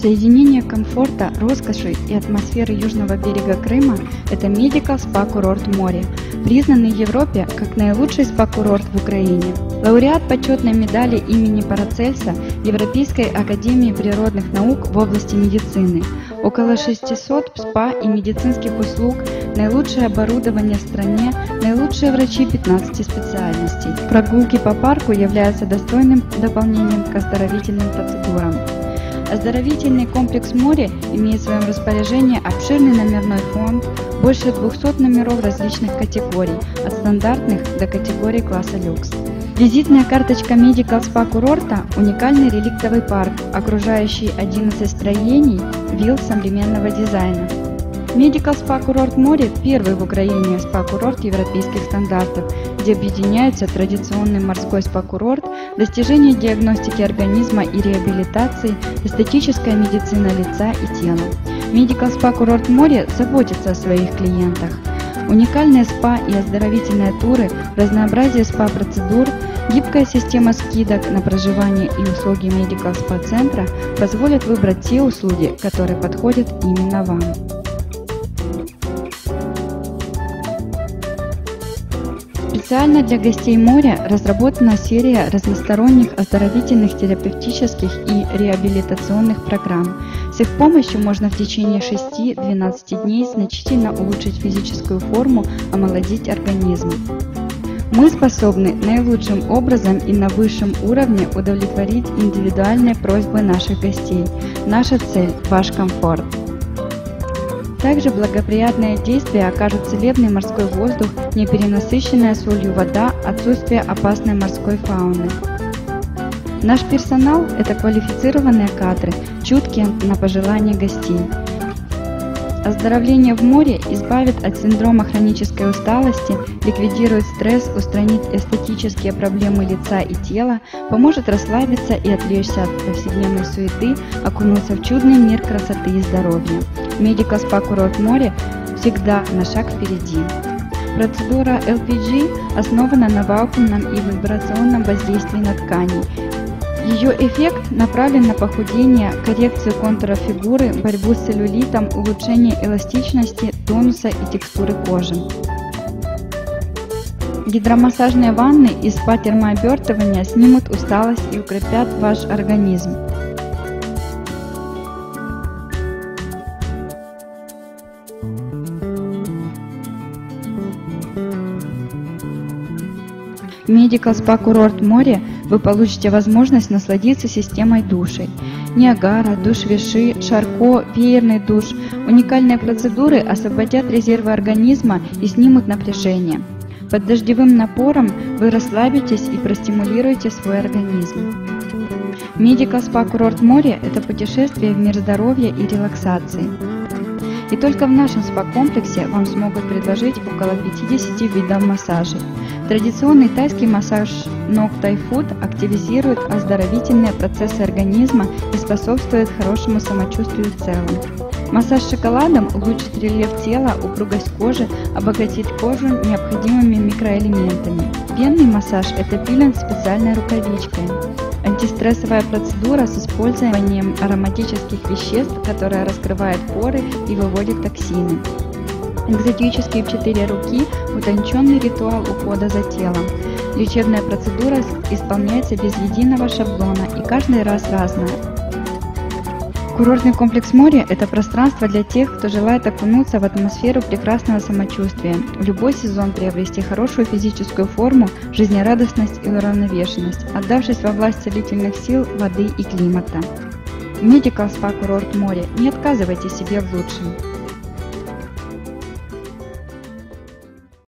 Соединение комфорта, роскоши и атмосферы южного берега Крыма – это Medical Spa Курорт Море, признанный в Европе как наилучший спа-курорт в Украине. Лауреат почетной медали имени Парацельса Европейской академии природных наук в области медицины. Около 600 спа и медицинских услуг, наилучшее оборудование в стране, наилучшие врачи 15 специальностей. Прогулки по парку являются достойным дополнением к оздоровительным процедурам. Оздоровительный комплекс «Море» имеет в своем распоряжении обширный номерной фонд, больше 200 номеров различных категорий, от стандартных до категорий класса люкс. Визитная карточка Medical Spa курорта – уникальный реликтовый парк, окружающий 11 строений вилл современного дизайна. Medical Spa Курорт Море – первый в Украине спа-курорт европейских стандартов, где объединяются традиционный морской спа-курорт, достижение диагностики организма и реабилитации, эстетическая медицина лица и тела. Medical Spa Курорт Море заботится о своих клиентах. Уникальные спа и оздоровительные туры, разнообразие спа-процедур, гибкая система скидок на проживание и услуги Medical Spa центра позволят выбрать те услуги, которые подходят именно вам. Специально для гостей моря разработана серия разносторонних оздоровительных, терапевтических и реабилитационных программ. С их помощью можно в течение 6-12 дней значительно улучшить физическую форму, омолодить организм. Мы способны наилучшим образом и на высшем уровне удовлетворить индивидуальные просьбы наших гостей. Наша цель – ваш комфорт. Также благоприятное действие окажет целебный морской воздух, неперенасыщенная солью вода, отсутствие опасной морской фауны. Наш персонал – это квалифицированные кадры, чуткие на пожелания гостей. Оздоровление в море избавит от синдрома хронической усталости, ликвидирует стресс, устранит эстетические проблемы лица и тела, поможет расслабиться и отвлечься от повседневной суеты, окунуться в чудный мир красоты и здоровья. Medical Spa Курорт Море всегда на шаг впереди. Процедура LPG основана на вакуумном и вибрационном воздействии на ткани. Ее эффект направлен на похудение, коррекцию контура фигуры, борьбу с целлюлитом, улучшение эластичности, тонуса и текстуры кожи. Гидромассажные ванны и спа-термообертывания снимут усталость и укрепят ваш организм. В Medical Spa Курорт Море вы получите возможность насладиться системой душей. Ниагара, душ Виши, Шарко, веерный душ. Уникальные процедуры освободят резервы организма и снимут напряжение. Под дождевым напором вы расслабитесь и простимулируете свой организм. Medical Spa Курорт Море – это путешествие в мир здоровья и релаксации. И только в нашем спа-комплексе вам смогут предложить около 50 видов массажей. Традиционный тайский массаж ног Thai Foot активизирует оздоровительные процессы организма и способствует хорошему самочувствию в целом. Массаж шоколадом улучшит рельеф тела, упругость кожи, обогатит кожу необходимыми микроэлементами. Пенный массаж – это пилинг специальной рукавичкой. Антистрессовая процедура с использованием ароматических веществ, которая раскрывает поры и выводит токсины. Экзотические 4 руки – утонченный ритуал ухода за телом. Лечебная процедура исполняется без единого шаблона и каждый раз разная. Курортный комплекс «Море» – это пространство для тех, кто желает окунуться в атмосферу прекрасного самочувствия, в любой сезон приобрести хорошую физическую форму, жизнерадостность и уравновешенность, отдавшись во власть целительных сил, воды и климата. В Medical Spa Курорт Море не отказывайте себе в лучшем.